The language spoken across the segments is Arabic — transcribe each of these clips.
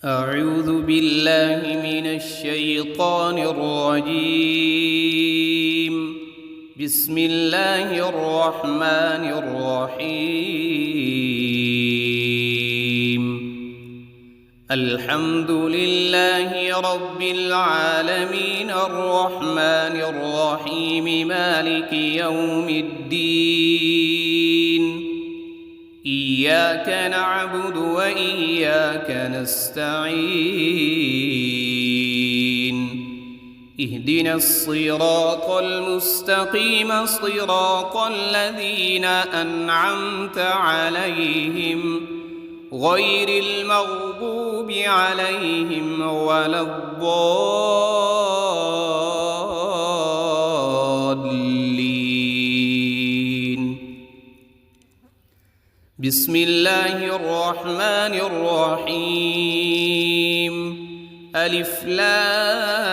أعوذ بالله من الشيطان الرجيم. بسم الله الرحمن الرحيم. الحمد لله رب العالمين الرحمن الرحيم مالك يوم الدين. إياك نعبد وإياك نستعين. اهدنا الصراط المستقيم صراط الذين أنعمت عليهم غير المغضوب عليهم ولا الضالين. بسم الله الرحمن الرحيم. ألف لام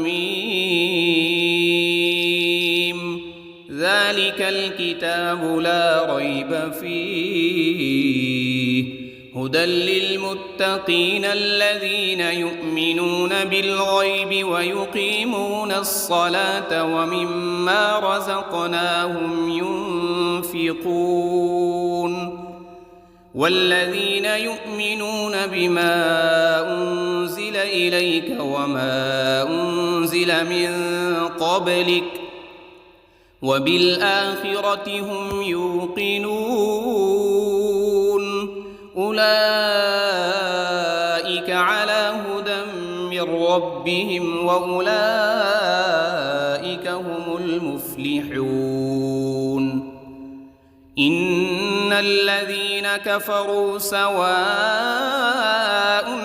ميم. ذلك الكتاب لا ريب فيه هدى للمتقين الذين يؤمنون بالغيب ويقيمون الصلاة ومما رزقناهم ينفقون. والذين يؤمنون بما أنزل إليك وما أنزل من قبلك وبالآخرة هم يوقنون. أولئك على هدى من ربهم وأولئك هم المفلحون. إن الذين كفروا سواء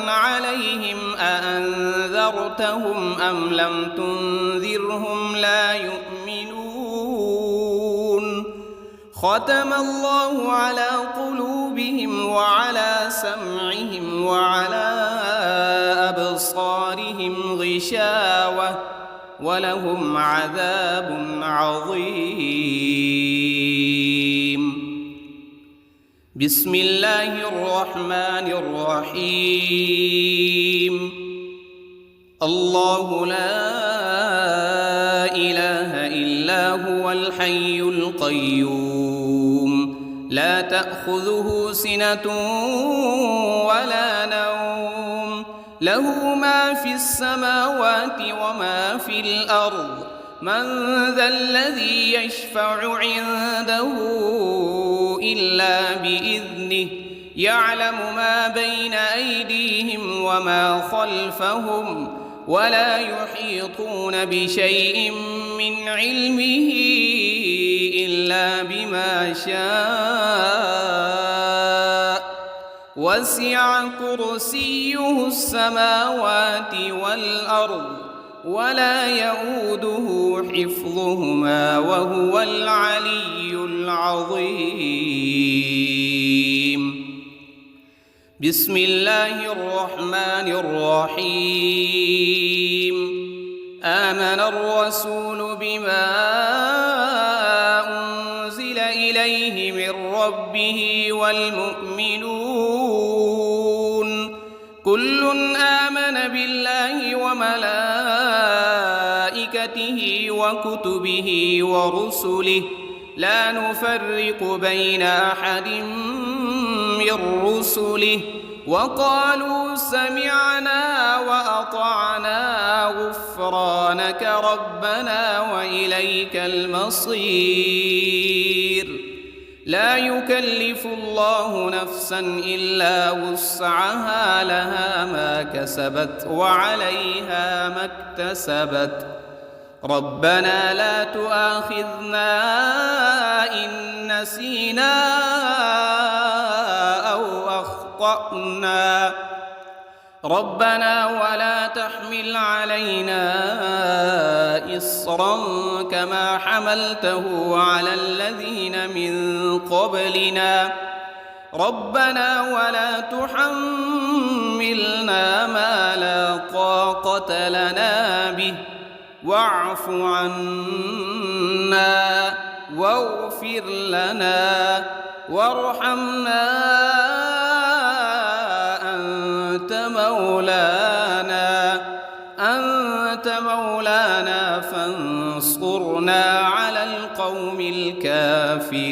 عليهم أأنذرتهم أم لم تنذرهم لا يؤمنون. ختم الله على قلوبهم وعلى سمعهم وعلى أبصارهم غشاوة ولهم عذاب عظيم. بسم الله الرحمن الرحيم. الله لا إله إلا هو الحي القيوم لا تأخذه سنة ولا نوم له ما في السماوات وما في الأرض. من ذا الذي يشفع عنده إلا بإذنه يعلم ما بين أيديهم وما خلفهم ولا يحيطون بشيء من علمه إلا بما شاء. وسع كرسيه السماوات والأرض ولا يؤوده حفظهما وهو العلي العظيم. بسم الله الرحمن الرحيم. آمن الرسول بما أنزل إليه من ربه والمؤمنون كل آمن بالله وملائكته وكتبه ورسله لا نفرق بين أحد من رسله وقالوا سمعنا وأطعنا غفرانك ربنا وإليك المصير. لا يكلف الله نفسا إلا وسعها لها ما كسبت وعليها ما اكتسبت. ربنا لا تؤاخذنا إن نسينا أو أخطأنا. ربنا ولا تحمل علينا إصرا كما حملته على الذين من قبلنا. ربنا ولا تحملنا ما لا طاقة لنا به واعف عنا واغفر لنا وارحمنا أنت مولانا فانصرنا على القوم الكافرين.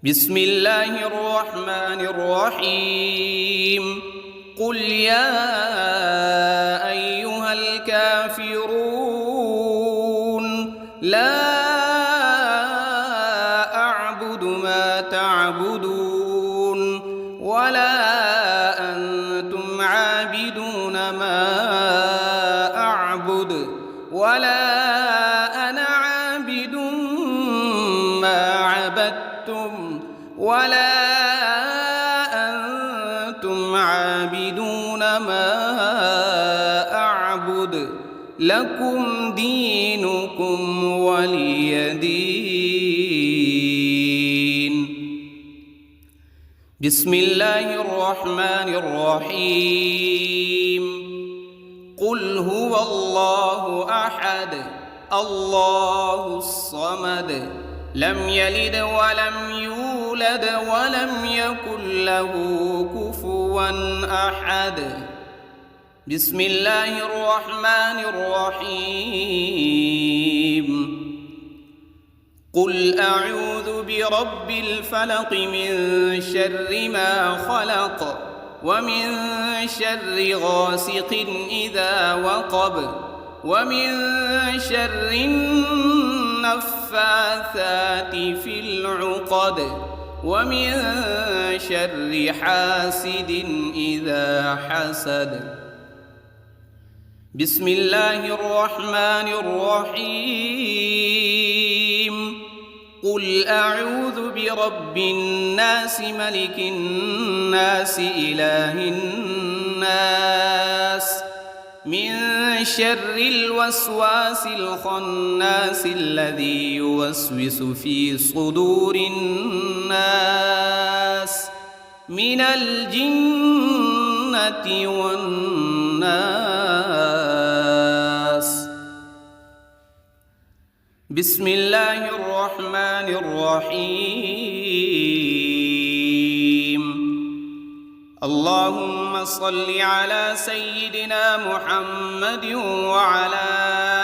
بسم الله الرحمن الرحيم. قل يا أيها الكافرون لا أعبد ما تعبدون ولا أنتم عابدون ما أعبد ولا أنا عابد ما عبدتم ولا أنتم عابدون ما أعبد لكم دينكم ولي دين. بسم الله الرحمن الرحيم. قل هو الله أحد الله الصمد لم يلد ولم يولد ولم يكن له كفوا أحد. بسم الله الرحمن الرحيم. قل أعوذ برب الفلق من شر ما خلق ومن شر غاسق إذا وقب ومن شر النفاثات في العقد ومن شر حاسد إذا حسد. بسم الله الرحمن الرحيم. قل أعوذ برب الناس ملك الناس إله الناس من شر الوسواس الخناس الذي يوسوس في صدور الناس من الجنة والناس. بسم الله الرحمن الرحيم. اللهم صل على سيدنا محمد وعلى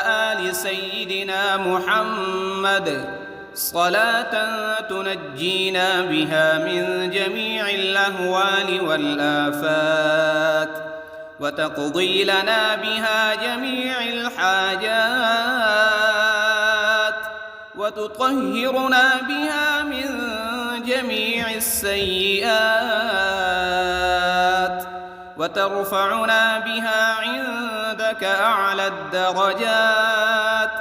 آل سيدنا محمد صلاة تنجينا بها من جميع الأهوال والآفات وتقضي لنا بها جميع الحاجات وتطهرنا بها من جميع السيئات وترفعنا بها عندك أعلى الدرجات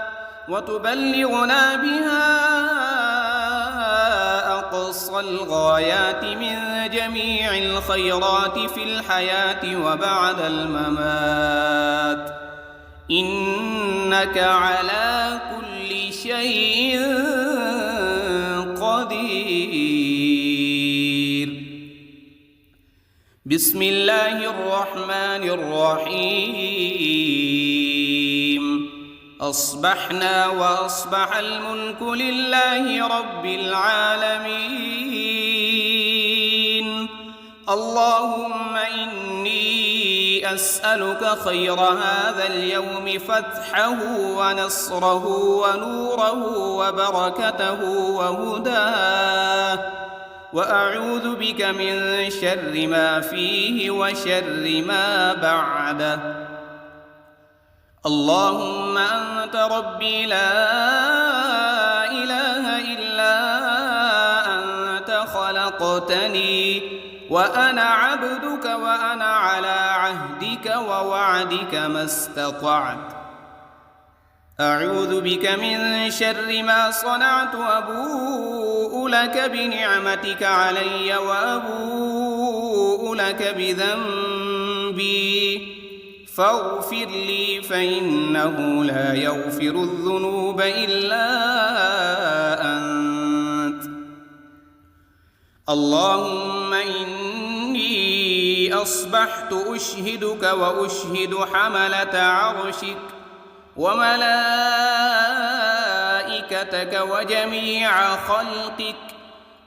وتبلغنا بها أقصى الغايات من جميع الخيرات في الحياة وبعد الممات إنك على كل شيء قدير. بسم الله الرحمن الرحيم. أصبحنا وأصبح الملك لله رب العالمين. اللهم إني أسألك خير هذا اليوم فتحه ونصره ونوره وبركته وهداه وأعوذ بك من شر ما فيه وشر ما بعده. اللهم أنت ربي لا إله إلا أنت خلقتني وأنا عبدك وأنا على عهدك ووعدك ما استطعت. أعوذ بك من شر ما صنعت وأبوء لك بنعمتك علي وأبوء لك بذنبي فاغفر لي فإنه لا يغفر الذنوب إلا أنت. اللهم إني أصبحت أشهدك وأشهد حملة عرشك وملائكتك وجميع خلقك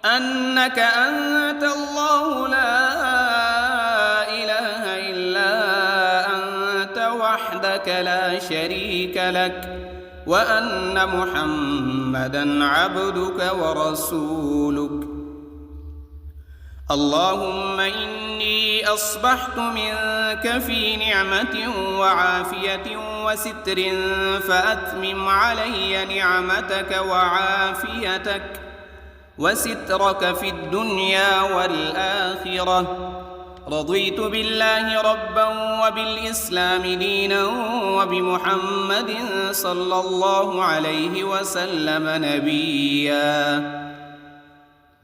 أنك أنت الله لا وحدك لا شريك لك وأن محمدًا عبدك ورسولك. اللهم إني أصبحت منك في نعمة وعافية وستر، فأتمم علي نعمتك وعافيتك وسترك في الدنيا والآخرة. رضيت بالله ربا وبالإسلام دينا وبمحمد صلى الله عليه وسلم نبيا.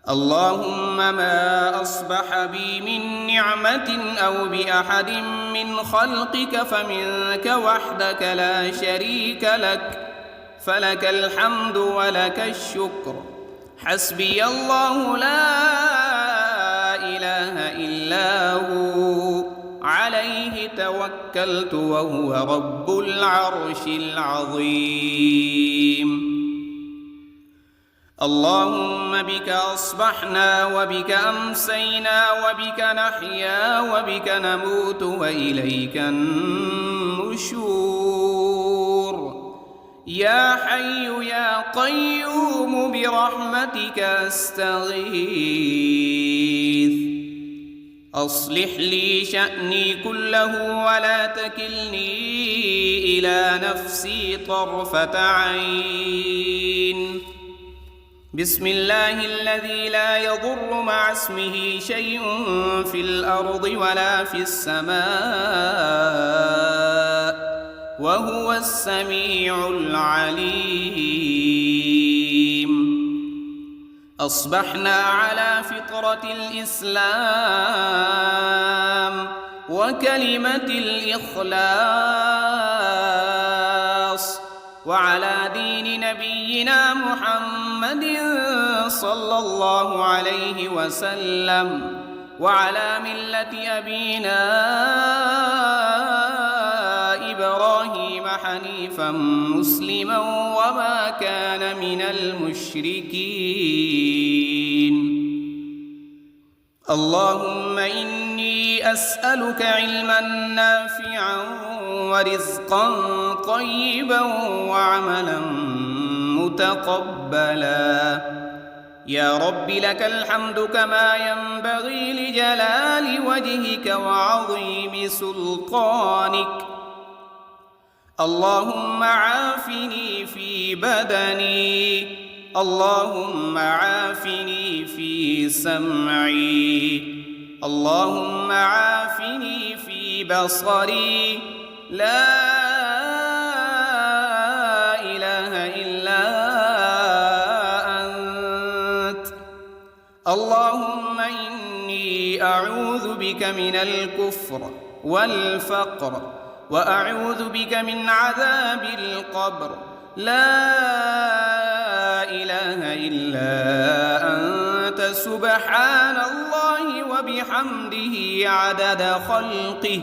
اللهم ما أصبح بي من نعمة أو بأحد من خلقك فمنك وحدك لا شريك لك، فلك الحمد ولك الشكر. حسبي الله لا إله إلا هو، عليه توكلت وهو رب العرش العظيم. اللهم بك أصبحنا وبك أمسينا وبك نحيا وبك نموت وإليك النشور. يا حي يا قيوم برحمتك أستغيث. أصلح لي شأني كله ولا تكلني إلى نفسي طرفة عين. بسم الله الذي لا يضر مع اسمه شيء في الأرض ولا في السماء وهو السميع العليم. أصبحنا على فطرة الإسلام وكلمة الإخلاص وعلى دين نبينا محمد صلى الله عليه وسلم وعلى ملة أبينا إبراهيم حنيفا مسلما وما كان من المشركين. اللهم إني أسألك علما نافعا ورزقا طيبا وعملا متقبلا. يا رب لك الحمد كما ينبغي لجلال وجهك وعظيم سلطانك. اللهم عافني في بدني، اللهم عافني في سمعي، اللهم عافني في بصري. لا إله إلا أنت. اللهم إني أعوذ بك من الكفر والفقر وأعوذ بك من عذاب القبر. لا إله إلا أنت سبحان الله وبحمده عدد خلقه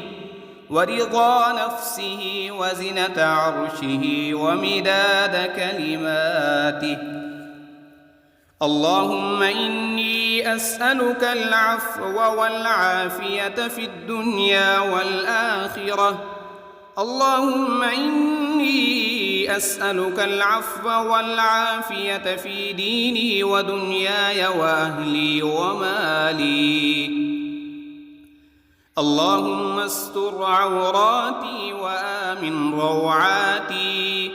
ورضا نفسه وزنة عرشه ومداد كلماته. اللهم إني أسألك العفو والعافية في الدنيا والآخرة. اللهم إني أسألك العفو والعافية في ديني ودنياي وأهلي ومالي. اللهم استر عوراتي وآمن روعاتي.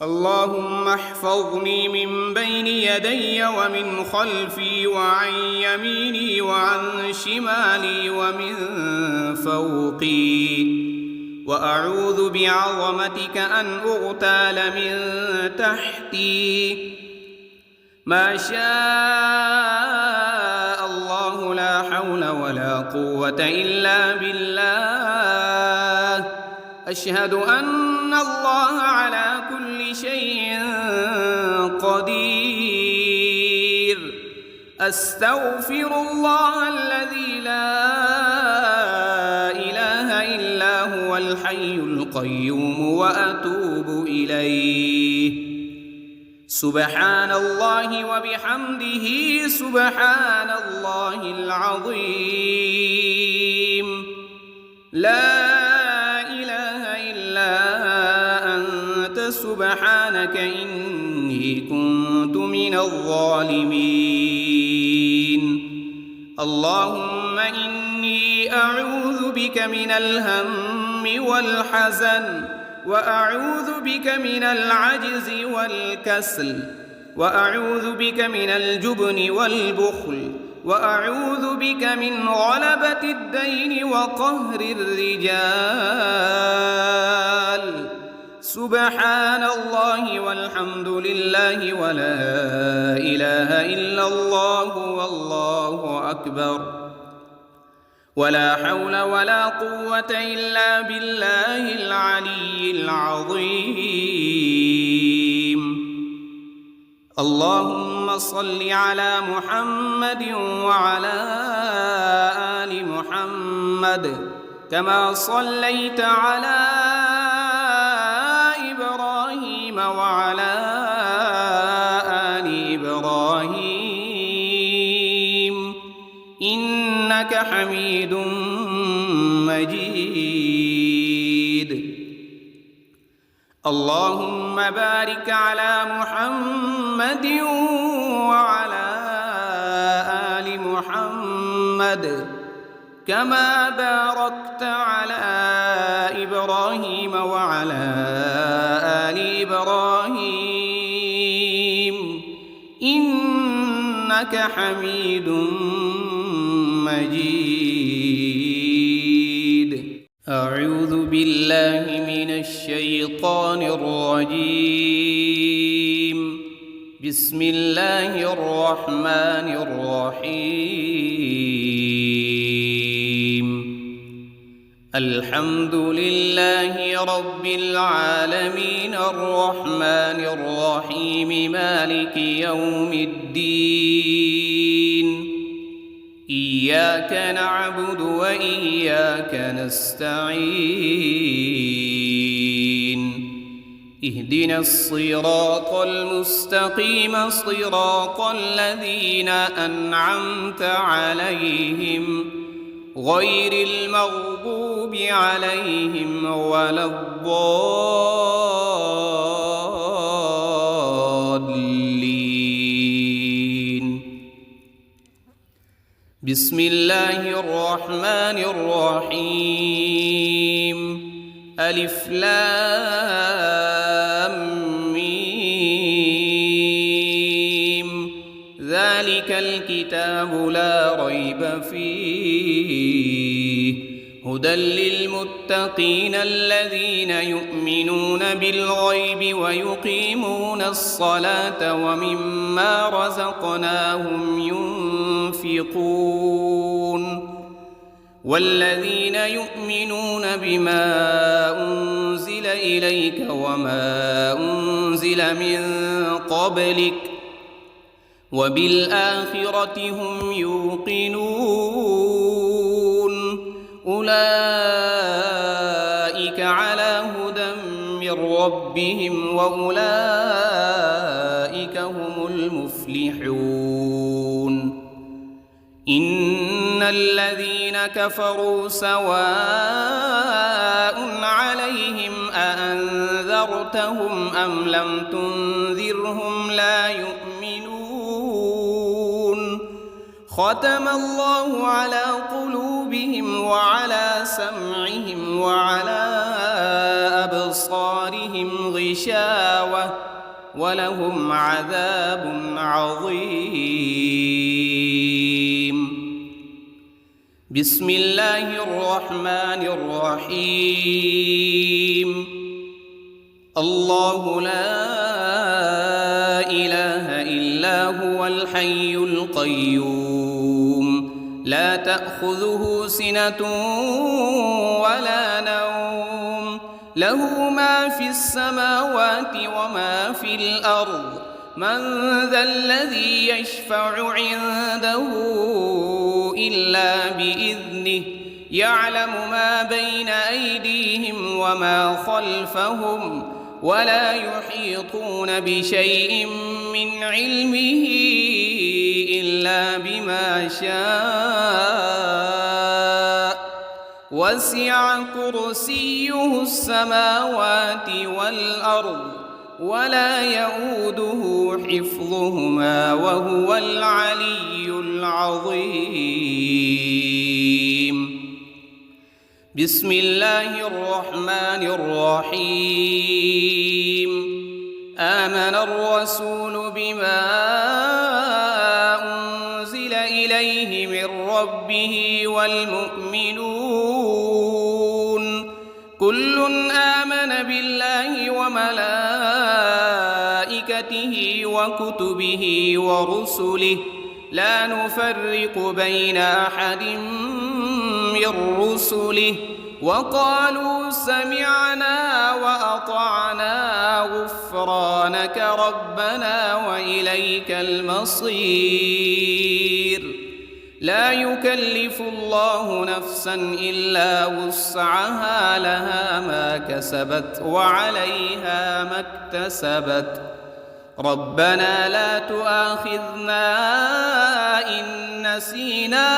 اللهم احفظني من بين يدي ومن خلفي وعن يميني وعن شمالي ومن فوقي. وأعوذ بعظمتك أن أغتال من تحتي. ما شاء الله لا حول ولا قوة إلا بالله. أشهد أن الله على كل شيء قدير. أستغفر الله الذي لا إله إلا هو الحي القيوم وأتوب إليه. سبحان الله وبحمده سبحان الله العظيم. لا إله إلا سبحانك إني كنت من الظالمين. اللهم إني أعوذ بك من الهم والحزن، وأعوذ بك من العجز والكسل، وأعوذ بك من الجبن والبخل، وأعوذ بك من غلبة الدين وقهر الرجال. سبحان الله والحمد لله ولا إله إلا الله والله أكبر، ولا حول ولا قوة إلا بالله العلي العظيم. اللهم صل على محمد وعلى آل محمد كما صليت على إبراهيم وعلى آل إبراهيم إنك حميد مجيد. اللهم بارك على محمد وعلى آل محمد كما باركت على إبراهيم وعلى آل إبراهيم إنك حميد مجيد. أعوذ بالله من الشيطان الرجيم. بسم الله الرحمن الرحيم. الحمد لله رب العالمين الرحمن الرحيم مالك يوم الدين. إياك نعبد وإياك نستعين. اهدنا الصراط المستقيم صراط الذين أنعمت عليهم غير المغضوب عليهم ولا الضالين. بسم الله الرحمن الرحيم. ألف لام ميم. ذلك الكتاب لا ريب فيه هدى للمتقين الذين يؤمنون بالغيب ويقيمون الصلاة ومما رزقناهم ينفقون. والذين يؤمنون بما أنزل إليك وما أنزل من قبلك وبالآخرة هم يوقنون. أولئك على هدى من ربهم وأولئك هم المفلحون. إن الذين كفروا سواء عليهم أأنذرتهم أم لم تنذرهم لا يؤمنون. ختم الله على قلوبهم وعلى سمعهم وعلى أبصارهم غشاوة ولهم عذاب عظيم. بسم الله الرحمن الرحيم. الله لا إله إلا هو الحي القيوم لا تأخذه سنة ولا نوم له ما في السماوات وما في الأرض. من ذا الذي يشفع عنده إلا بإذنه يعلم ما بين أيديهم وما خلفهم ولا يحيطون بشيء من علمه إلا بما شاء. وسع كرسيه السماوات والأرض ولا يؤوده حفظهما وهو العلي العظيم. بسم الله الرحمن الرحيم. آمن الرسول بما أنزل إليه من ربه والمؤمنون كل آمن بالله وملائكته وكتبه ورسله لا نفرق بين أحد من رسله وقالوا سمعنا وأطعنا غفرانك ربنا وإليك المصير. لا يكلف الله نفسا إلا وسعها لها ما كسبت وعليها ما اكتسبت. ربنا لا تؤاخذنا إن نسينا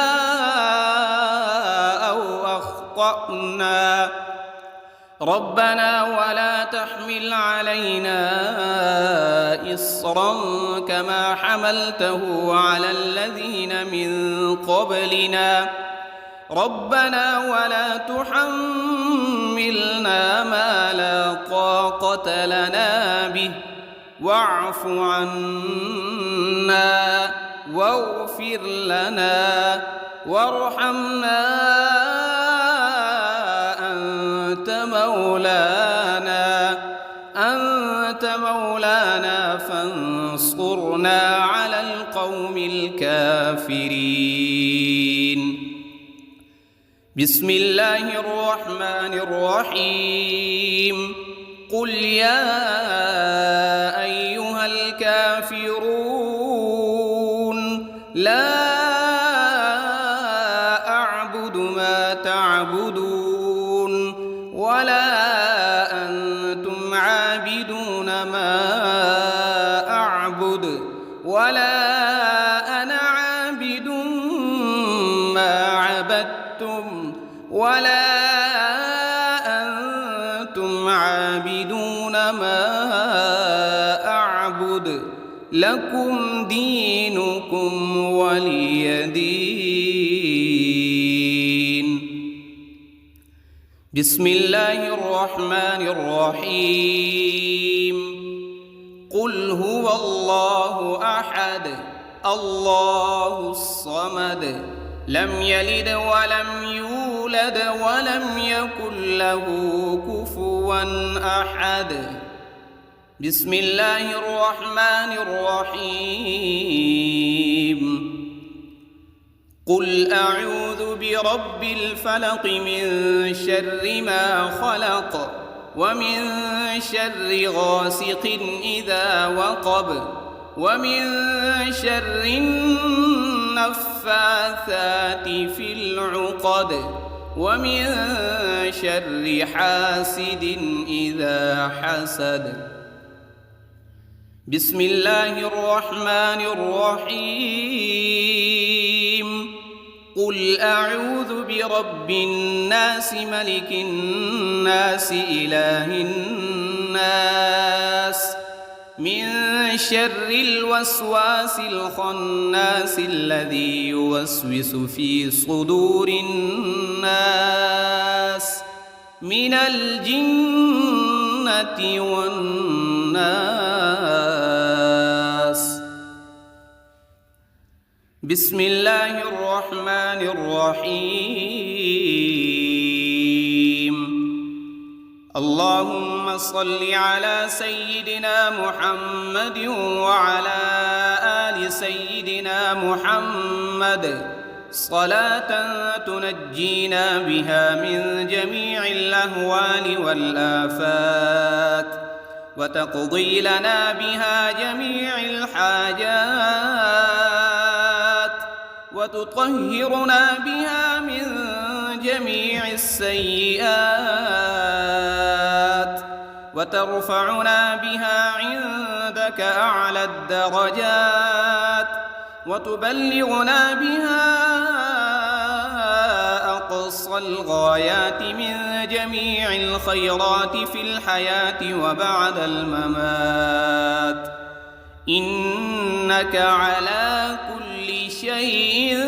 أو أخطأنا ربنا ولا تحمل علينا إصرا كما حملته على الذين من قبلنا ربنا ولا تحملنا ما لا طاقة لنا به واعف عنا واغفر لنا وارحمنا أنت مولانا فانصرنا على القوم الكافرين. بسم الله الرحمن الرحيم. قل يا أيها الكافرون لا أعبد ما تعبدون ولا أنتم عابدون ما أعبد ولا أنا عابد ما عبدتم ولا أنتم عابدون ما أعبد لكم دينكم ولي دين. بسم الله الرحمن الرحيم. قل هو الله أحد الله الصمد لم يلد ولم يولد ولم يكن له كفوا أحد. بسم الله الرحمن الرحيم. قل أعوذ برب الفلق من شر ما خلق ومن شر غاسق إذا وقب ومن شر النفاثات في العقد ومن شر حاسد إذا حسد. بسم الله الرحمن الرحيم. قل أعوذ برب الناس ملك الناس إله الناس من شر الوسواس الخناس الذي يوسوس في صدور الناس من الجنة والناس. بسم الله الرحمن الرحيم. اللهم صل على سيدنا محمد وعلى آل سيدنا محمد صلاة تنجينا بها من جميع الأهوال والآفات وتقضي لنا بها جميع الحاجات وتطهرنا بها من جميع السيئات وترفعنا بها عندك أعلى الدرجات وتبلغنا بها أقصى أقصى الغايات من جميع الخيرات في الحياة وبعد الممات، إنك على كل شيء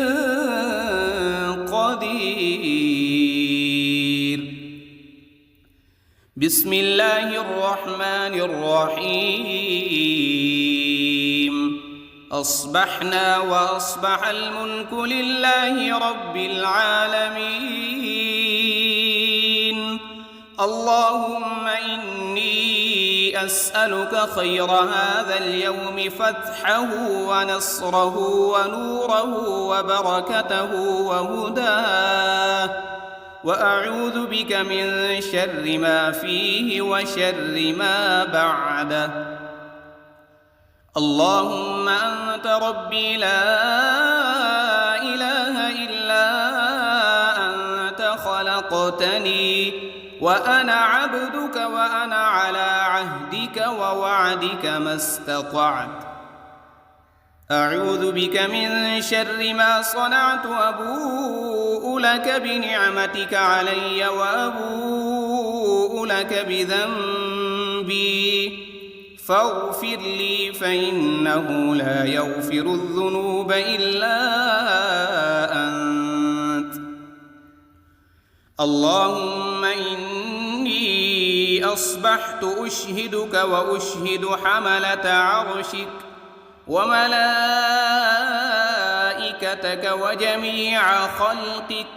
قدير. بسم الله الرحمن الرحيم. أصبحنا وأصبح الملك لله رب العالمين. اللهم إني أسألك خير هذا اليوم، فتحه ونصره ونوره وبركته وهداه، وأعوذ بك من شر ما فيه وشر ما بعده. اللهم أنت ربي لا إله إلا أنت، خلقتني وأنا عبدك وأنا على عهدك ووعدك ما استطعت. أعوذ بك من شر ما صنعت، أبوء لك بنعمتك علي وأبوء لك بذنبي، فاغفر لي فإنه لا يغفر الذنوب إلا أنت. اللهم إني أصبحت أشهدك وأشهد حملة عرشك وملائكتك وجميع خلقك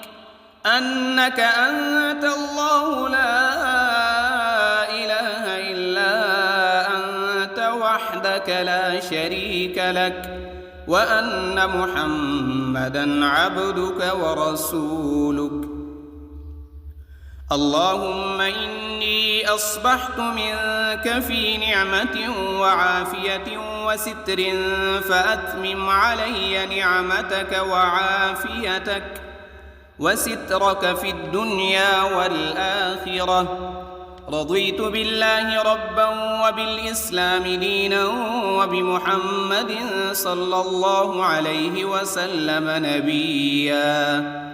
أنك أنت الله لا إله إلا أنت وحدك لا شريك لك، وأن محمدًا عبدك ورسولك. اللهم إني أصبحت منك في نعمة وعافية وستر، فأتمم علي نعمتك وعافيتك وسترك في الدنيا والآخرة. رضيت بالله ربا وبالإسلام دينا وبمحمد صلى الله عليه وسلم نبيا.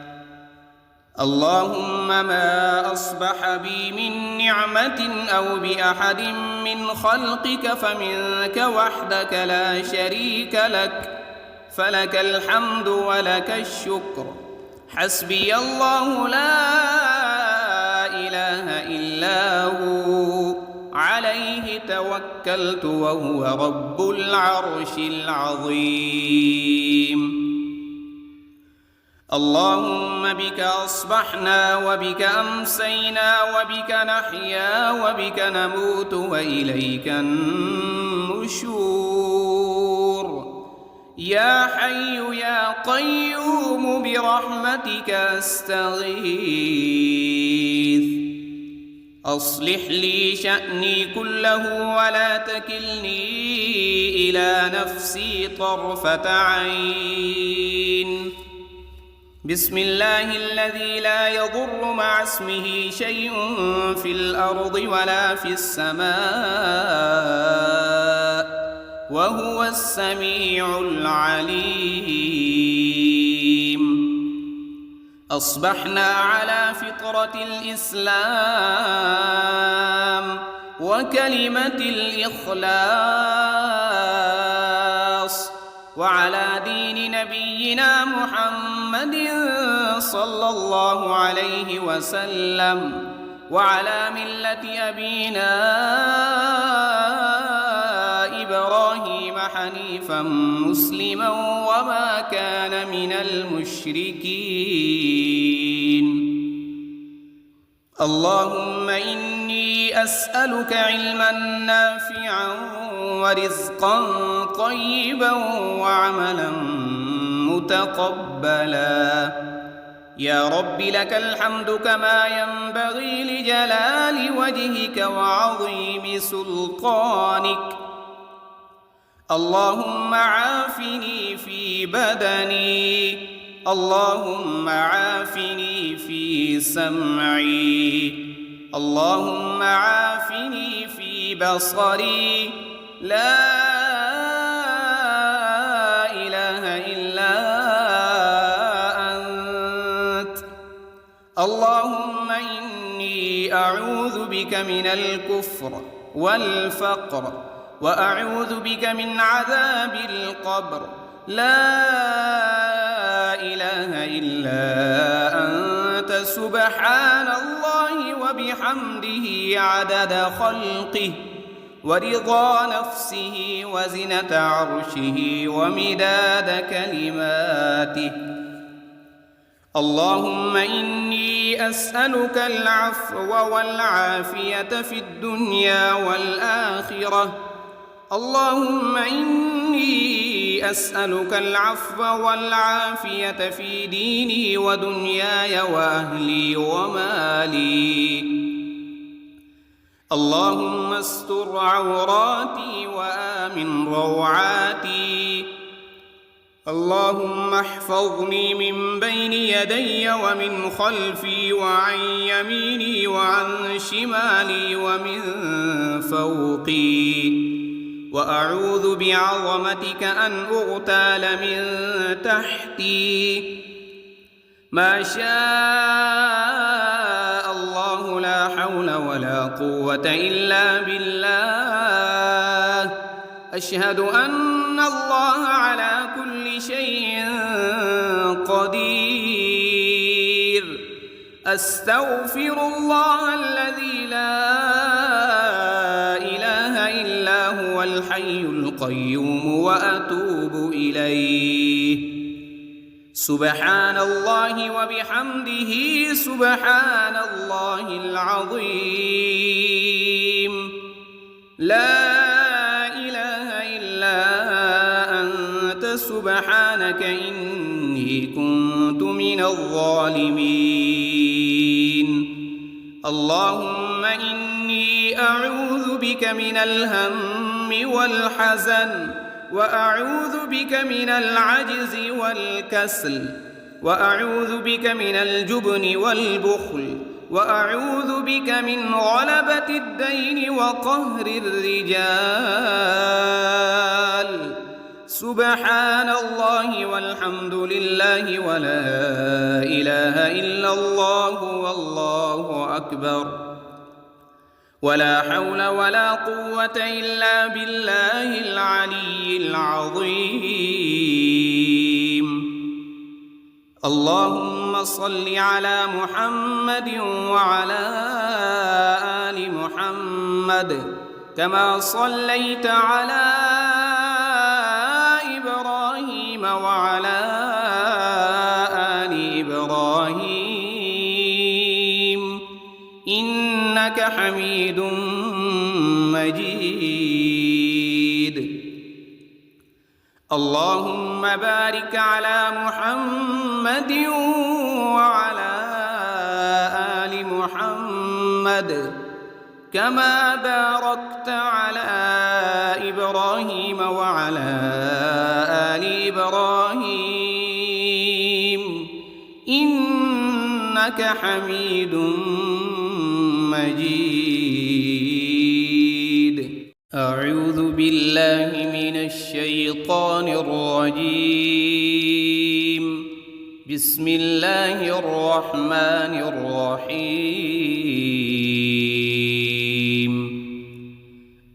اللهم ما أصبح بي من نعمة أو بأحد من خلقك فمنك وحدك لا شريك لك، فلك الحمد ولك الشكر. حسبي الله لا إله إلا هو، عليه توكلت وهو رب العرش العظيم. اللهم بك أصبحنا وبك أمسينا وبك نحيا وبك نموت وإليك النشور. يا حي يا قيوم برحمتك أستغيث. أصلح لي شأني كله ولا تكلني إلى نفسي طرفة عين. بسم الله الذي لا يضر مع اسمه شيء في الأرض ولا في السماء، وهو السميع العليم. أصبحنا على فطرة الإسلام وكلمة الإخلاص، وعلى دين نبينا محمد صلى الله عليه وسلم، وعلى ملة أبينا إبراهيم حنيفا مسلما وما كان من المشركين. اللهم إني أسألك علما نافعا ورزقا طيبا وعملا متقبلا. يا رب لك الحمد كما ينبغي لجلال وجهك وعظيم سلطانك. اللهم عافني في بدني، اللهم عافني في سمعي، اللهم عافني في بصري. لا إله إلا أنت. اللهم إني أعوذ بك من الكفر والفقر وأعوذ بك من عذاب القبر. لا إله إلا أنت سبحان الله وبحمده عدد خلقه ورضا نفسه وزنة عرشه ومداد كلماته. اللهم إني أسألك العفو والعافية في الدنيا والآخرة. اللهم إني أسألك العفو والعافية في ديني ودنياي وأهلي ومالي. اللهم استر عوراتي وآمن روعاتي. اللهم احفظني من بين يدي ومن خلفي وعن يميني وعن شمالي ومن فوقي. وأعوذ بعظمتك أن أغتال من تحتي. ما شاء الله لا حول ولا قوة إلا بالله. أشهد أن الله على كل شيء قدير. أستغفر الله الذي لا إله إلا هو الحي القيوم وأتوب إليه. سبحان الله وبحمده سبحان الله العظيم. لا إله إلا أنت سبحانك إني كنت من الظالمين. اللهم إني أعوذ بك من الهم والحزن وأعوذ بك من العجز والكسل وأعوذ بك من الجبن والبخل وأعوذ بك من غلبة الدين وقهر الرجال. سبحان الله والحمد لله ولا إله إلا الله والله أكبر. ولا حول ولا قوة إلا بالله العلي العظيم. اللهم صل على محمد وعلى آل محمد كما صليت على إبراهيم وعلى آل إبراهيم إنك حميد مجيد. اللهم بارك على محمد وعلى آل محمد كما باركت على إبراهيم وعلى آل إبراهيم إنك حميد مجيد. أعوذ بالله من الشيطان الرجيم. بسم الله الرحمن الرحيم.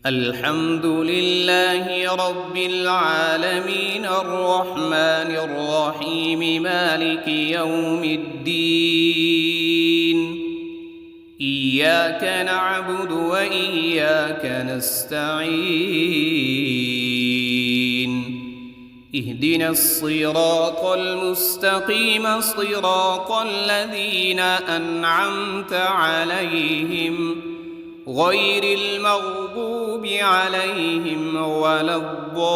الحمد لله رب العالمين الرحمن الرحيم مالك يوم الدين. إياك نعبد وإياك نستعين. اهدنا الصراط المستقيم صراط الذين أنعمت عليهم غير المغضوب عليهم ولا الضالين.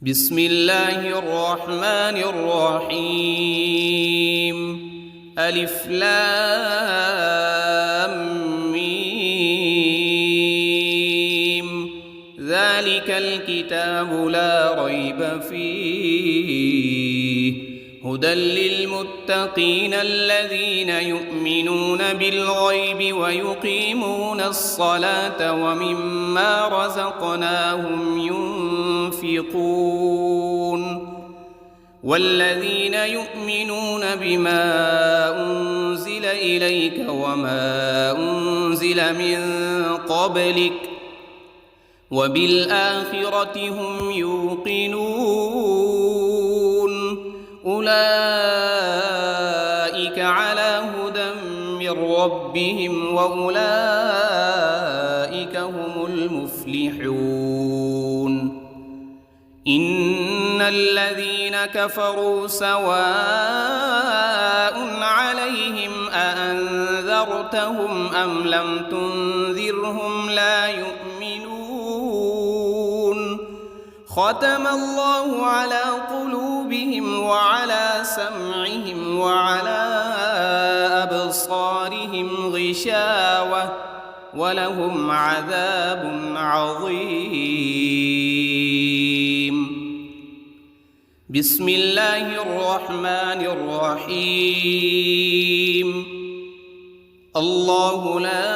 بسم الله الرحمن الرحيم. ألف لام ميم. ذلك الكتاب لا ريب فيه هدى للمتقين الذين يؤمنون بالغيب ويقيمون الصلاة ومما رزقناهم ينفقون والذين يؤمنون بما أنزل إليك وما أنزل من قبلك وبالآخرة هم يوقنون أولئك على هدى من ربهم وأولئك هم المفلحون إن الذين كفروا سواء عليهم أأنذرتهم أم لم تنذرهم لا يؤمنون ختم الله على قلوبهم وعلى سمعهم وعلى أبصارهم غشاوة ولهم عذاب عظيم بسم الله الرحمن الرحيم الله لا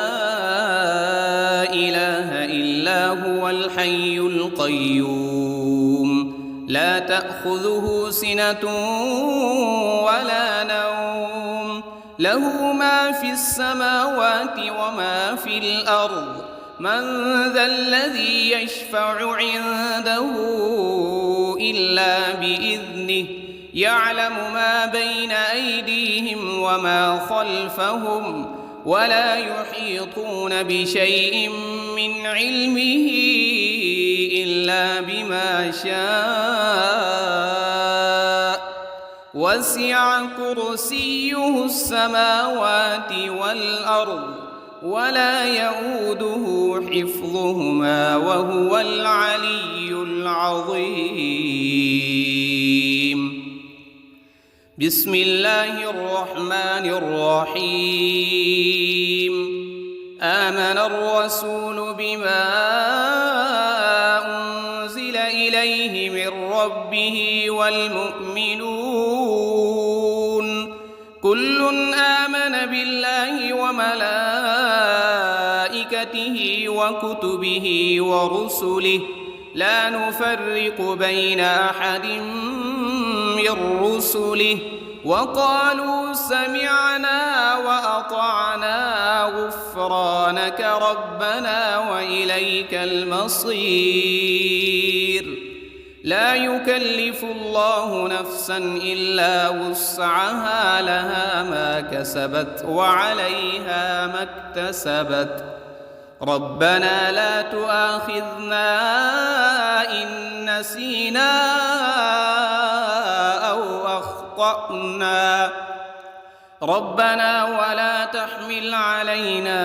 إله إلا هو الحي القيوم لا تأخذه سنة ولا نوم له ما في السماوات وما في الأرض من ذا الذي يشفع عنده إلا بإذنه يعلم ما بين أيديهم وما خلفهم ولا يحيطون بشيء من علمه إلا بما شاء وسع كرسيه السماوات والأرض ولا يؤوده حفظهما وهو العلي العظيم بسم الله الرحمن الرحيم آمن الرسول بما أنزل إليه من ربه والمؤمنون كل آمن بالله وملائكته وكتبه ورسله لا نفرق بين أحد من رسله وقالوا سمعنا وأطعنا غفرانك ربنا وإليك المصير لا يكلف الله نفسا إلا وسعها لها ما كسبت وعليها ما اكتسبت ربنا لا تؤاخذنا إن نسينا أو أخطأنا ربنا ولا تحمل علينا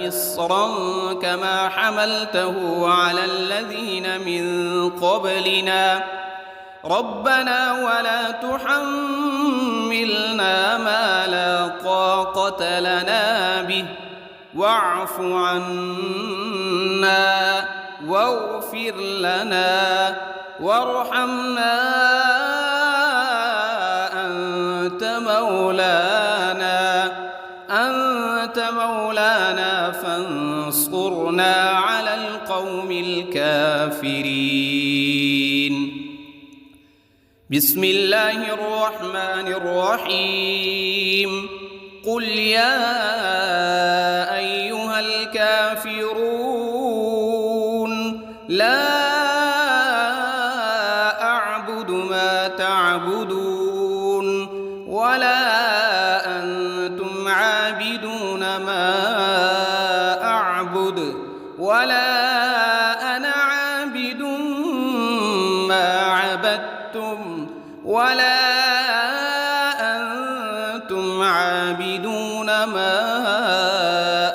إصرا كما حملته على الذين من قبلنا ربنا ولا تحملنا ما لا طاقة لنا به واعف عنا واغفر لنا وارحمنا أنت مولانا فانصرنا على القوم الكافرين بسم الله الرحمن الرحيم قل يا أيها الكافرون لا أعبد ما تعبدون ولا أنتم عابدون ما أعبد ولا أنا عابد ما عبدتم ولا أنتم عابدون ما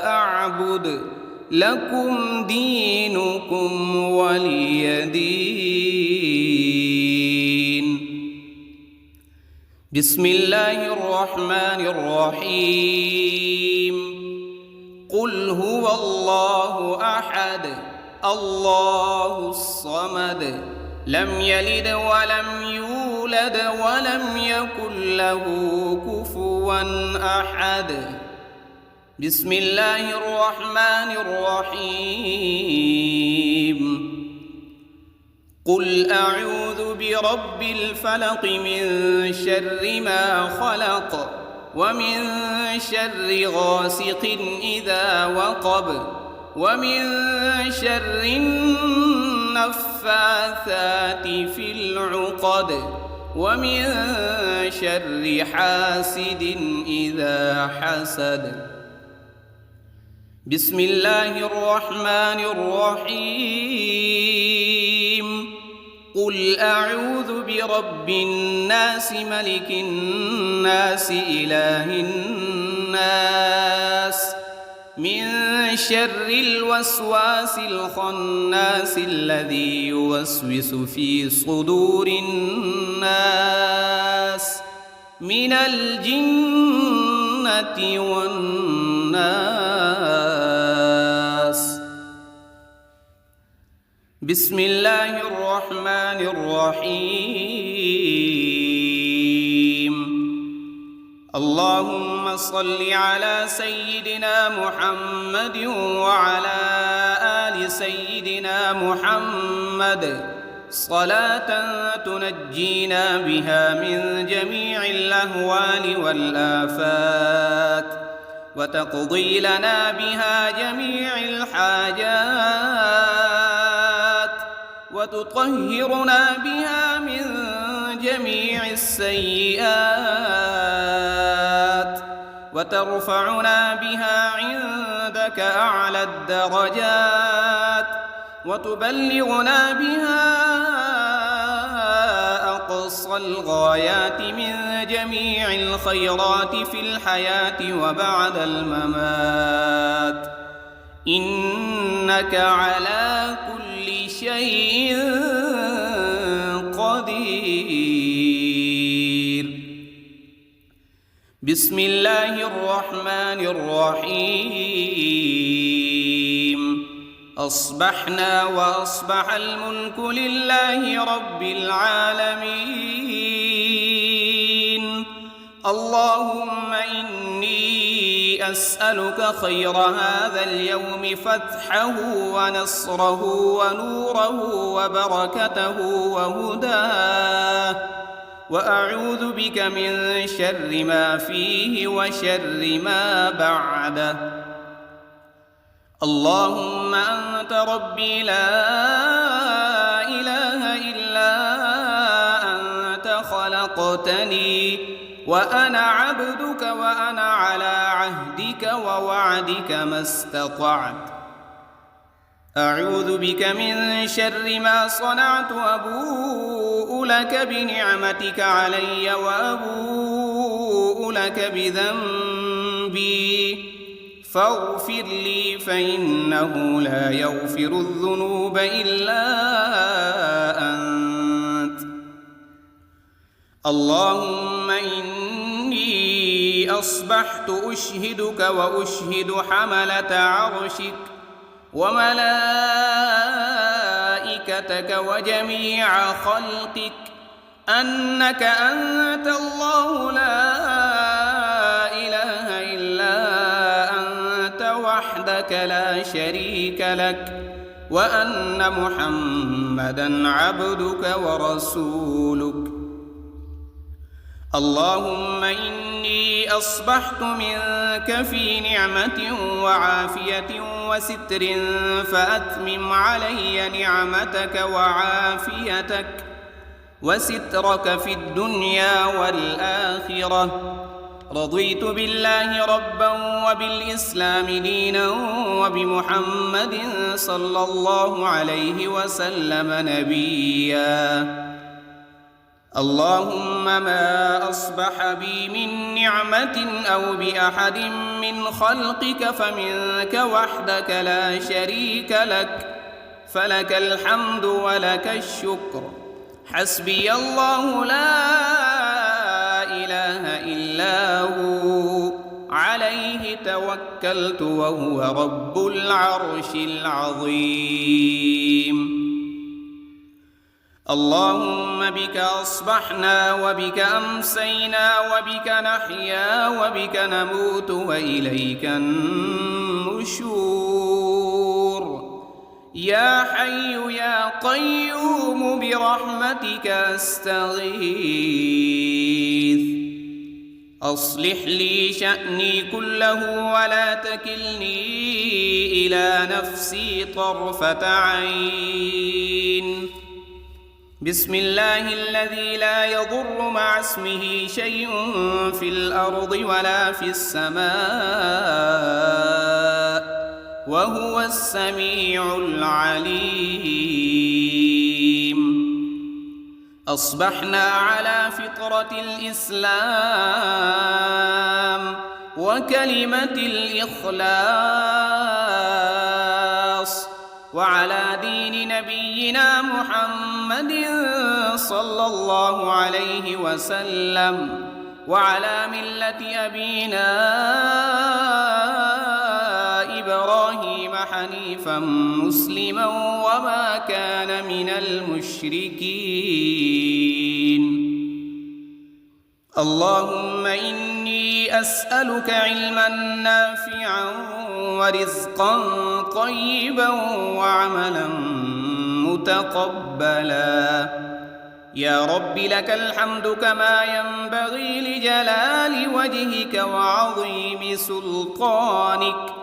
أعبد لكم دينكم ولي دين بسم الله الرحمن الرحيم قل هو الله أحد الله الصمد لم يلد ولم يولد ولم يكن له كفوا أحد. بسم الله الرحمن الرحيم. قل أعوذ برب الفلق من شر ما خلق ومن شر غاسق إذا وقب ومن شر النفاثات في العقد ومن شر حاسد إذا حسد. بسم الله الرحمن الرحيم. قل أعوذ برب الناس ملك الناس إله الناس من شر الوسواس الخناس الذي يوسوس في صدور الناس من الجنة والناس. بسم الله الرحمن الرحيم. اللهم صل على سيدنا محمد وعلى آل سيدنا محمد صلاة تنجينا بها من جميع الأهوال والآفات وتقضي لنا بها جميع الحاجات وتطهرنا بها من جميع السيئات وترفعنا بها عندك أعلى الدرجات وتبلغنا بها أقصى الغايات من جميع الخيرات في الحياة وبعد الممات، إنك على كل شيء قدير. بسم الله الرحمن الرحيم. أصبحنا وأصبح الملك لله رب العالمين. اللهم إني أسألك خير هذا اليوم فتحه ونصره ونوره وبركته وهداه، وأعوذ بك من شر ما فيه وشر ما بعده. اللهم أنت ربي لا إله إلا أنت خلقتني وأنا عبدك وأنا على عهدك ووعدك ما استطعت. أعوذ بك من شر ما صنعت وأبوء لك بنعمتك علي وأبوء لك بذنبي فاغفر لي فإنه لا يغفر الذنوب إلا أنت. اللهم إني أصبحت أشهدك وأشهد حملة عرشك وملائكتك وجميع خلقك أنك أنت الله لا إله إلا أنت وحدك لا شريك لك، وأن محمدًا عبدك ورسولك. اللهم إني أصبحت منك في نعمة وعافية وستر فأتمم علي نعمتك وعافيتك وسترك في الدنيا والآخرة. رضيت بالله ربا وبالإسلام دينا وبمحمد صلى الله عليه وسلم نبيا. اللهم ما أصبح بي من نعمة أو بأحد من خلقك فمنك وحدك لا شريك لك، فلك الحمد ولك الشكر. حسبي الله لا إله إلا هو عليه توكلت وهو رب العرش العظيم. اللهم بك أصبحنا وبك أمسينا وبك نحيا وبك نموت وإليك النشور. يا حي يا قيوم برحمتك أستغيث. أصلح لي شأني كله ولا تكلني إلى نفسي طرفة عين. بسم الله الذي لا يضر مع اسمه شيء في الأرض ولا في السماء وهو السميع العليم. أصبحنا على فطرة الإسلام وكلمة الإخلاص وعلى دين نبينا محمد صلى الله عليه وسلم وعلى ملة أبينا إبراهيم حنيفا مسلما وما كان من المشركين. اللهم إني أسألك علما نافعا ورزقا طيبا وعملا متقبلا. يا رب لك الحمد كما ينبغي لجلال وجهك وعظيم سلطانك.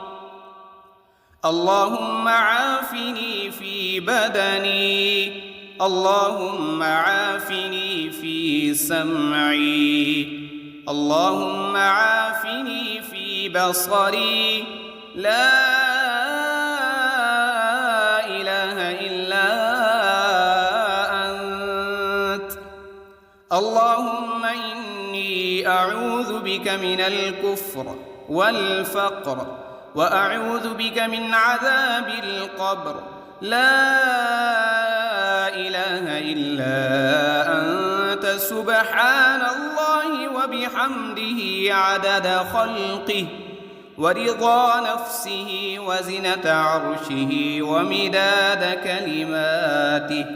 اللهم عافني في بدني، اللهم عافني في سمعي، اللهم عافني في بصري. لا إله إلا أنت. اللهم إني أعوذ بك من الكفر والفقر وأعوذ بك من عذاب القبر. لا إله إلا أنت سبحان الله وبحمده عدد خلقه ورضا نفسه وزنة عرشه ومداد كلماته.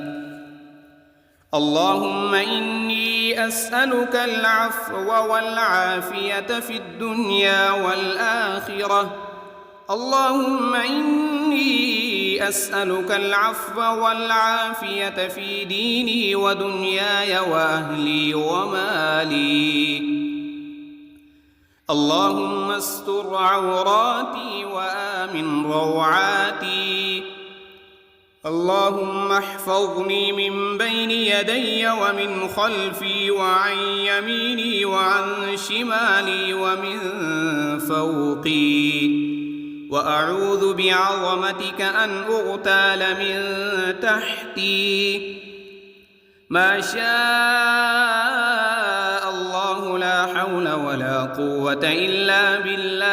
اللهم إني أسألك العفو والعافية في الدنيا والآخرة. اللهم إني أسألك العفو والعافية في ديني ودنياي وأهلي ومالي. اللهم استر عوراتي وآمن روعاتي. اللهم احفظني من بين يدي ومن خلفي وعن يميني وعن شمالي ومن فوقي. وأعوذ بعظمتك أن أغتال من تحتي. ما شاء الله لا حول ولا قوة إلا بالله.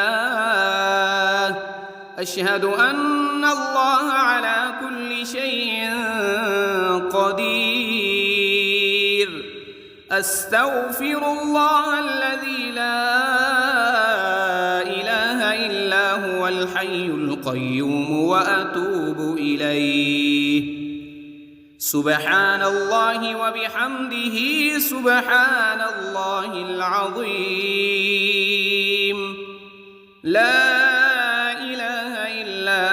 أشهد أن الله على كل شيء قدير. أستغفر الله الذي لا إله إلا هو الحي القيوم وأتوب إليه. سبحان الله وبحمده سبحان الله العظيم. لا إله إلا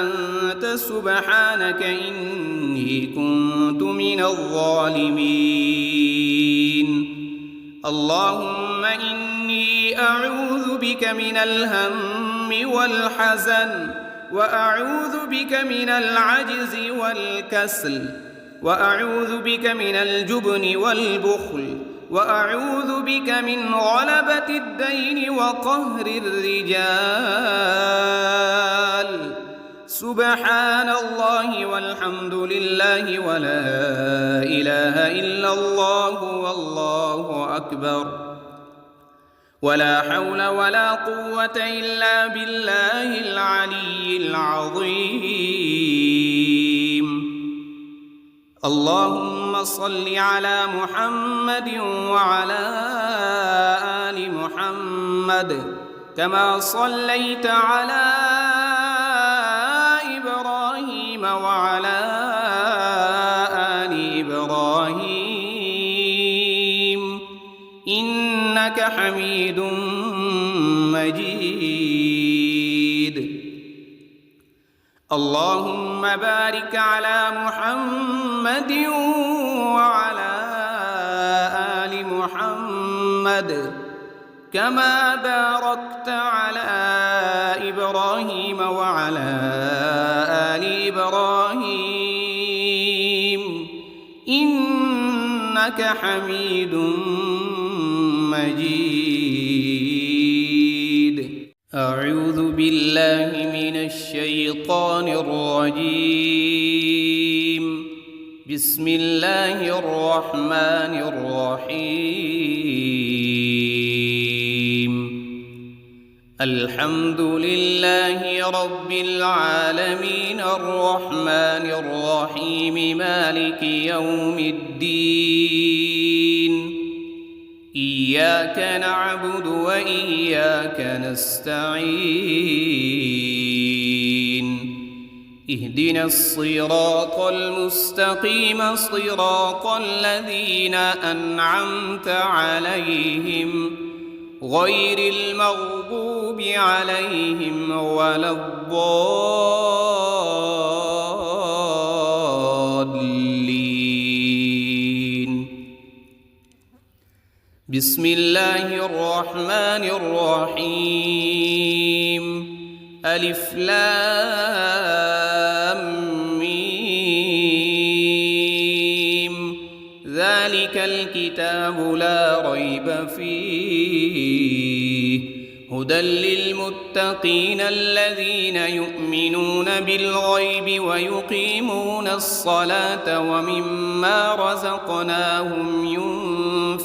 أنت سبحانك إني كنت من الظالمين. اللهم إني أعوذ بك من الهم والحزن وأعوذ بك من العجز والكسل وأعوذ بك من الجبن والبخل وأعوذ بك من غلبة الدين وقهر الرجال. سبحان الله والحمد لله ولا إله إلا الله والله أكبر. ولا حول ولا قوة إلا بالله العلي العظيم. اللهم صل على محمد وعلى آل محمد كما صليت على إبراهيم وعلى آل حميد مجيد. اللهم بارك على محمد وعلى آل محمد كما باركت على إبراهيم وعلى آل إبراهيم إنك حميد مجيد. أعوذ بالله من الشيطان الرجيم. بسم الله الرحمن الرحيم. الحمد لله رب العالمين الرحمن الرحيم مالك يوم الدين. إياك نعبد وإياك نستعين. اهدنا الصراط المستقيم صراط الذين أنعمت عليهم غير المغضوب عليهم ولا الضالين. بسم الله الرحمن الرحيم. ألف لام ميم. ذلك الكتاب لا ريب فيه هدى للمتقين الذين يؤمنون بالغيب ويقيمون الصلاة ومما رزقناهم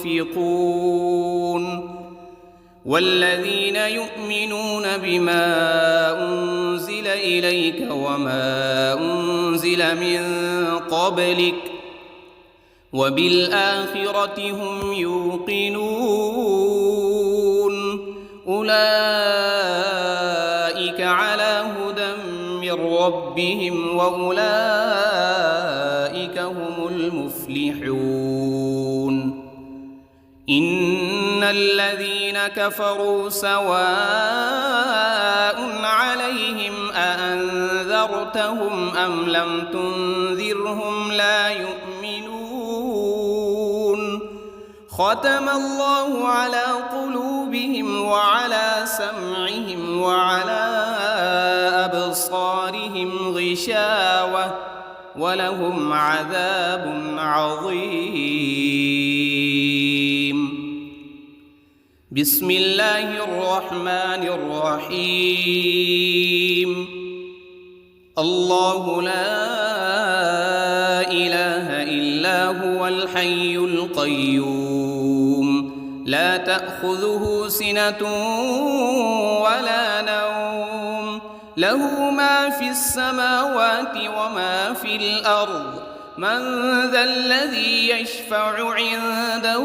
ينفقون. والذين يؤمنون بما أنزل إليك وما أنزل من قبلك وبالآخرة هم يوقنون. أولئك على هدى من ربهم وأولئك هم المفلحون. إن الذين كفروا سواء عليهم أأنذرتهم أم لم تنذرهم لا يؤمنون. ختم الله على قلوبهم وعلى سمعهم وعلى أبصارهم غشاوة ولهم عذاب عظيم. بسم الله الرحمن الرحيم. الله لا إله إلا هو الحي القيوم لا تأخذه سنة ولا نوم له ما في السماوات وما في الأرض. من ذا الذي يشفع عنده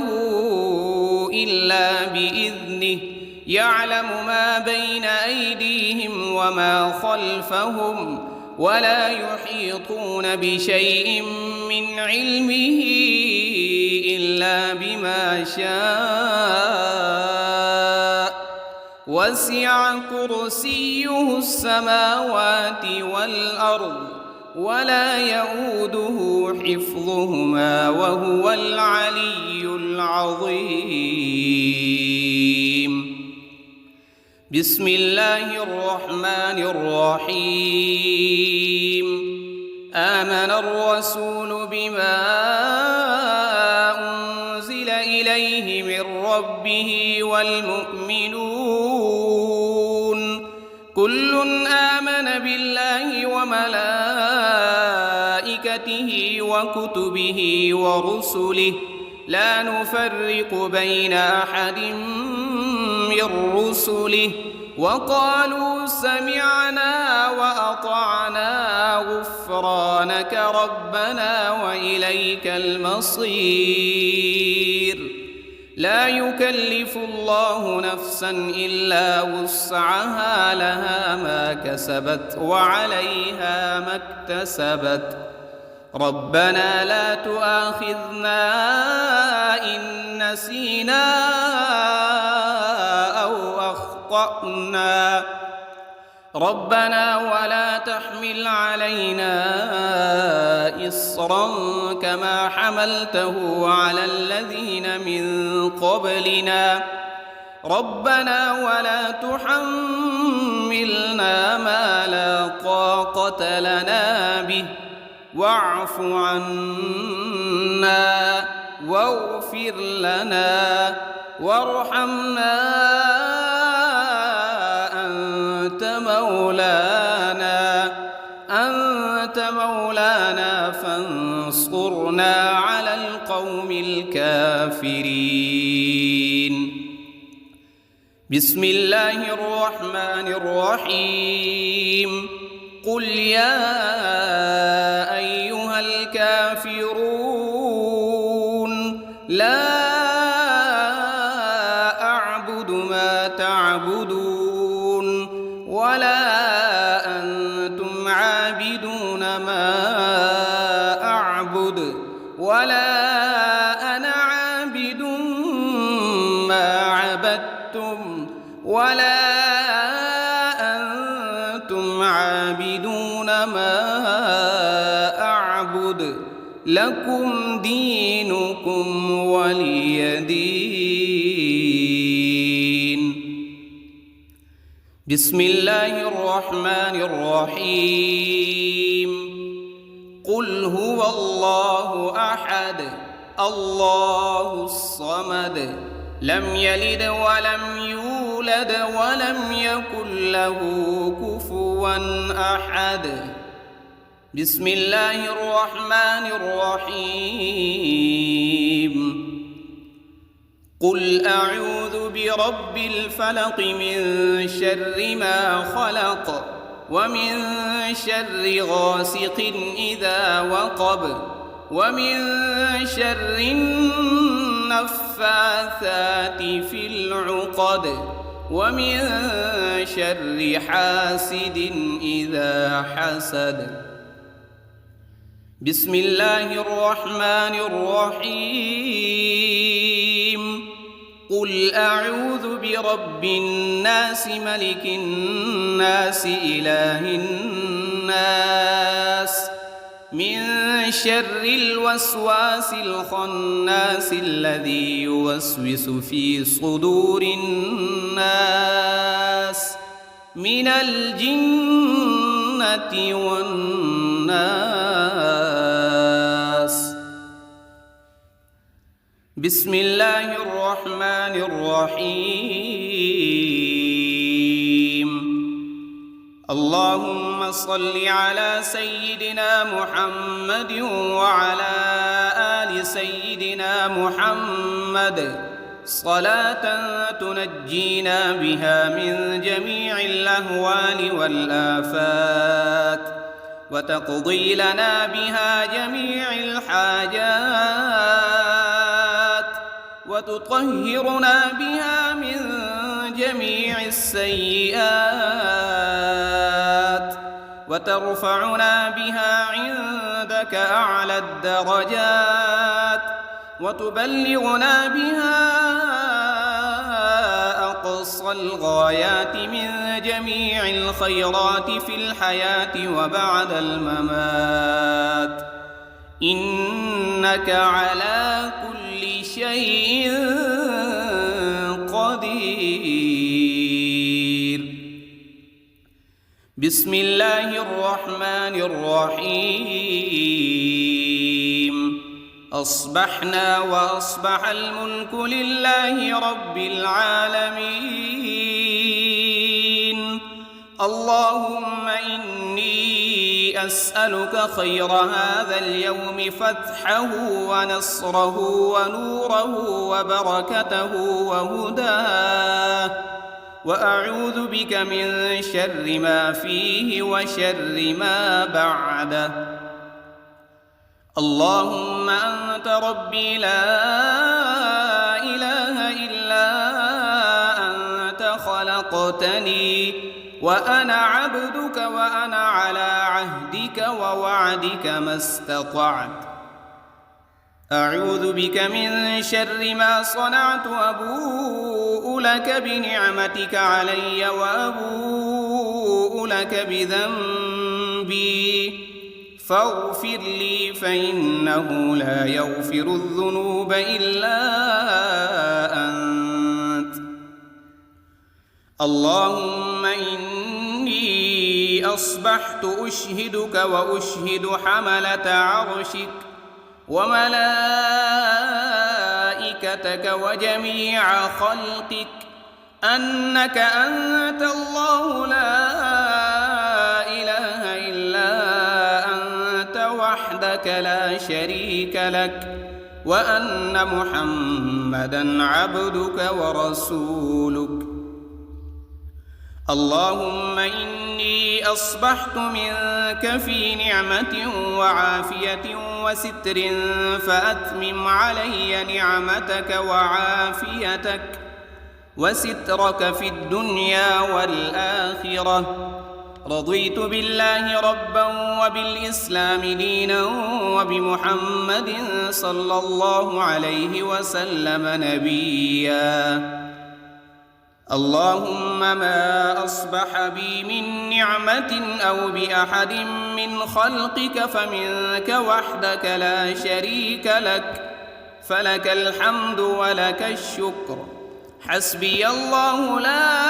إلا بإذنه يعلم ما بين أيديهم وما خلفهم ولا يحيطون بشيء من علمه إلا بما شاء. وسع كرسيه السماوات والأرض ولا يؤوده حفظهما وهو العلي العظيم. بسم الله الرحمن الرحيم. آمن الرسول بما أنزل إليه من ربه والمؤمنون كل آمن بالله وملائكته وكتبه ورسله لا نفرق بين أحد من رسله وقالوا سمعنا وأطعنا غفرانك ربنا وإليك المصير. لا يكلف الله نفسا إلا وسعها لها ما كسبت وعليها ما اكتسبت ربنا لا تؤاخذنا إن نسينا أو أخطأنا ربنا ولا تحمل علينا إصرا كما حملته على الذين من قبلنا ربنا ولا تحملنا ما لا طاقة لنا به واعف عنا واغفر لنا وارحمنا أنت مولانا فانصرنا على القوم الكافرين. بسم الله الرحمن الرحيم. قل يا أيها الكافرون لا أعبد ما تعبدون ولا أنتم عابدون ما أعبد ولا أنا عابد ما عبدتم ولا أنتم عابدون ما أعبد لكم دينكم ولي دين. بسم الله الرحمن الرحيم. قل هو الله أحد الله الصمد لم يلد ولم يولد ولم يكن له كفوا أحد. بسم الله الرحمن الرحيم. قل أعوذ برب الفلق من شر ما خلق ومن شر غاسق إذا وقب ومن شر النفاثات في العقد ومن شر حاسد إذا حسد. بسم الله الرحمن الرحيم. قل أعوذ برب الناس ملك الناس إله الناس من شر الوسواس الخناس الذي يوسوس في صدور الناس من الجنة والناس. بسم الله الرحمن الرحيم. اللهم صل على سيدنا محمد وعلى آل سيدنا محمد صلاة تنجينا بها من جميع الأهوال والآفات وتقضي لنا بها جميع الحاجات وتطهرنا بها من جميع السيئات وترفعنا بها عندك أعلى الدرجات وتبلغنا بها أقصى الغايات من جميع الخيرات في الحياة وبعد الممات إنك على كل شيء قدير. بسم الله الرحمن الرحيم. أصبحنا وأصبح الملك لله رب العالمين. اللهم إني أسألك خير هذا اليوم فتحه ونصره ونوره وبركته وهداه وأعوذ بك من شر ما فيه وشر ما بعده. اللهم أنت ربي لا إله إلا أنت خلقتني وأنا عبدك وأنا على عهدك ووعدك ما استطعت. أعوذ بك من شر ما صنعت، أبوء لك بنعمتك علي وأبوء لك بذنبي فاغفر لي فإنه لا يغفر الذنوب إلا أنت. اللهم إني أصبحت أشهدك وأشهد حملة عرشك وملائكتك وجميع خلقك أنك أنت الله لا إله إلا أنت وحدك لا شريك لك، وأن محمدًا عبدك ورسولك. اللهم إني أصبحت منك في نعمة وعافية وستر، فأتمم علي نعمتك وعافيتك وسترك في الدنيا والآخرة. رضيت بالله ربا وبالإسلام دينا وبمحمد صلى الله عليه وسلم نبيا. اللهم ما أصبح بي من نعمة أو بأحد من خلقك فمنك وحدك لا شريك لك، فلك الحمد ولك الشكر. حسبي الله لا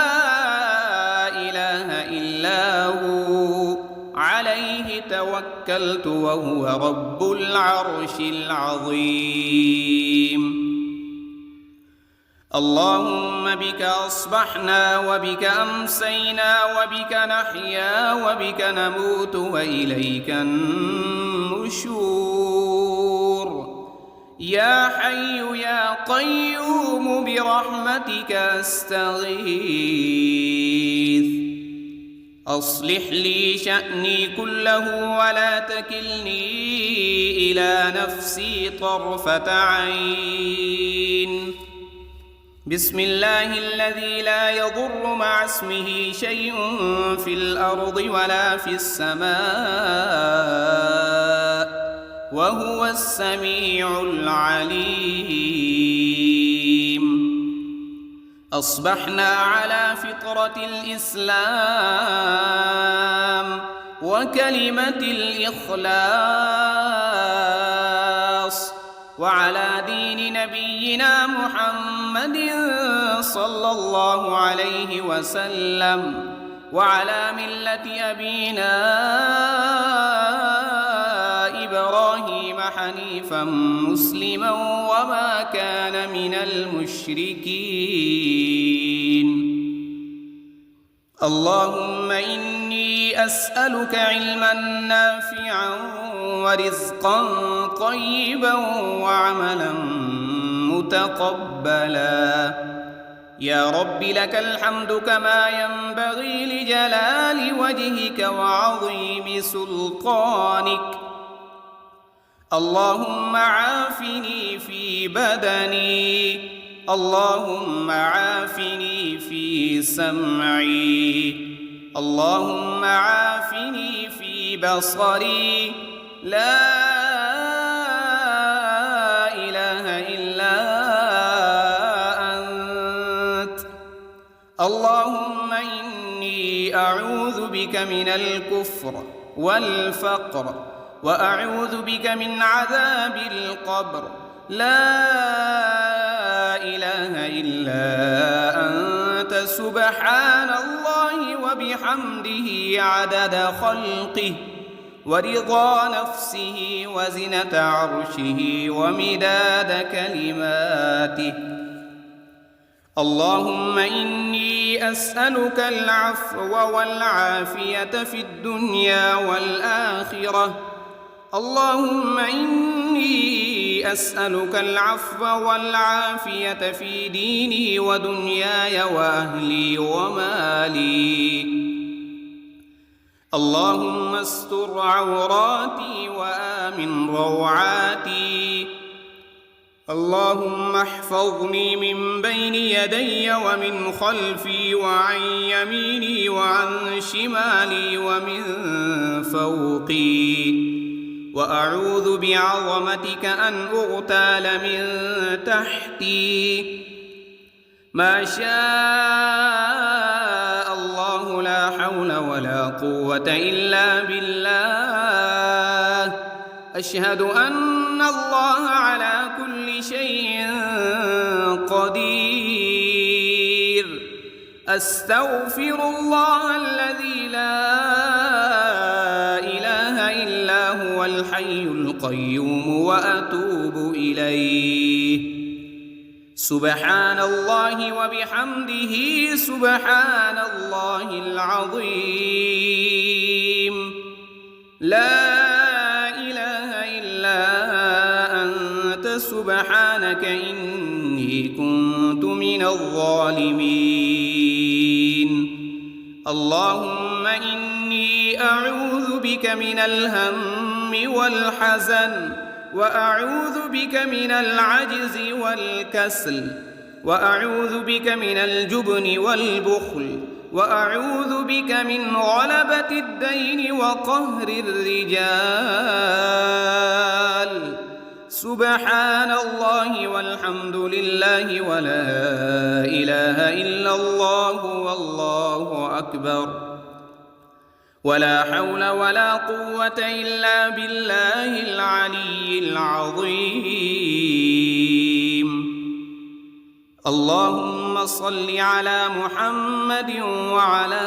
إله إلا هو، عليه توكلت وهو رب العرش العظيم. اللهم بك أصبحنا وبك أمسينا وبك نحيا وبك نموت وإليك النشور. يا حي يا قيوم برحمتك أستغيث. أصلح لي شأني كله ولا تكلني إلى نفسي طرفة عين. بسم الله الذي لا يضر مع اسمه شيء في الأرض ولا في السماء وهو السميع العليم. أصبحنا على فطرة الإسلام وكلمة الإخلاص، وعلى دين نبينا محمد صلى الله عليه وسلم، وعلى ملة أبينا إبراهيم حنيفا مسلما وما كان من المشركين. اللهم إني أسألك علما نافعا ورزقا طيبا وعملا متقبلا. يا رب لك الحمد كما ينبغي لجلال وجهك وعظيم سلطانك. اللهم عافني في بدني، اللهم عافني في سمعي، اللهم عافني في بصري. لا إله إلا أنت. اللهم إني أعوذ بك من الكفر والفقر، وأعوذ بك من عذاب القبر. لا إله إلا أنت سبحان الله وبحمده عدد خلقه ورضا نفسه وزنة عرشه ومداد كلماته. اللهم إني أسألك العفو والعافية في الدنيا والآخرة. اللهم إني أسألك العفو والعافية في ديني ودنياي وأهلي ومالي. اللهم استر عوراتي وآمن روعاتي. اللهم احفظني من بين يدي ومن خلفي وعن يميني وعن شمالي ومن فوقي، وأعوذ بعظمتك أن أغتال من تحتي. ما شاء الله لا حول ولا قوة إلا بالله. أشهد أن الله على كل شيء قدير. أستغفر الله الذي لا إله إلا هو الحي القيوم وأتوب إليه. سبحان الله وبحمده سبحان الله العظيم. لا إله إلا أنت سبحانك إني كنت من الظالمين. اللهم إني أعوذ بك من الهم والحزن، وأعوذ بك من العجز والكسل، وأعوذ بك من الجبن والبخل، وأعوذ بك من غلبة الدين وقهر الرجال. سبحان الله والحمد لله ولا إله إلا الله والله أكبر، ولا حول ولا قوة إلا بالله العلي العظيم. اللهم صل على محمد وعلى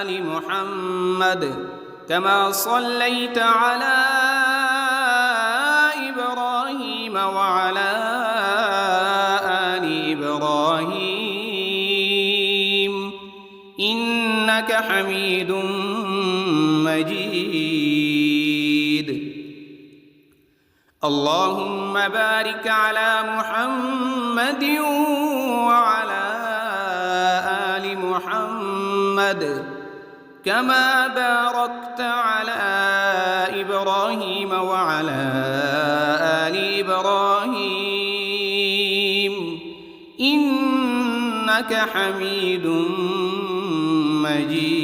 آل محمد كما صليت على إبراهيم وعلى آل إبراهيم إنك حميد مجيد. اللهم بارك على محمد وعلى آل محمد كما باركت على إبراهيم وعلى آل إبراهيم إنك حميد مجيد.